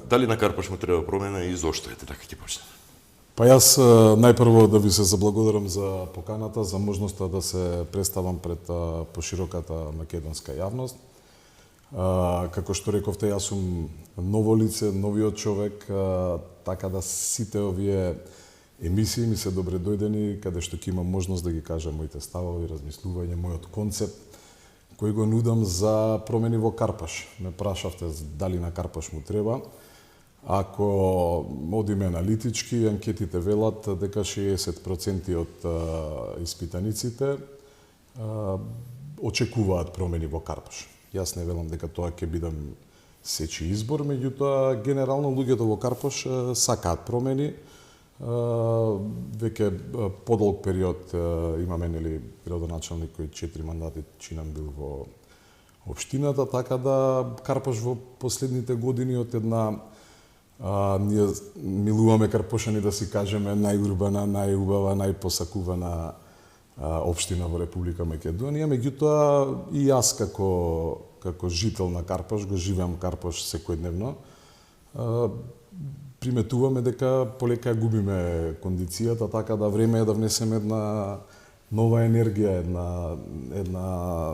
Дали на Карпаш му треба промена и зошто ете така ќе почнеме? Па јас најпрво да ви се заблагодарам за поканата, за можноста да се представам пред пошироката македонска јавност. Како што рековте, јас сум ново лице, новиот човек, така да сите овие емисии ми се добре дојдени, каде што ќе имам можност да ги кажам моите ставови, размислување, мојот концепт, кој го нудам за промени во Карпаш. Ме прашавте дали на Карпаш му треба. Ако одиме аналитички, анкетите велат дека 60% од испитаниците очекуваат промени во Карпаш. Јас не велам дека тоа ќе бидам сечи избор, меѓутоа генерално луѓето во Карпаш сакаат промени. Веќе подолг период имаме градоначалник кој 4 мандати чинам бил во општината, така да Карпаш во последните години од една ние милуваме Карпошани да си кажеме најурбана, најубава, најпосакувана општина во Република Македонија, меѓутоа и јас како жител на Карпаш го живеам Карпаш секојдневно. Приметуваме дека полека губиме кондицијата, така да време е да внесеме една нова енергија, една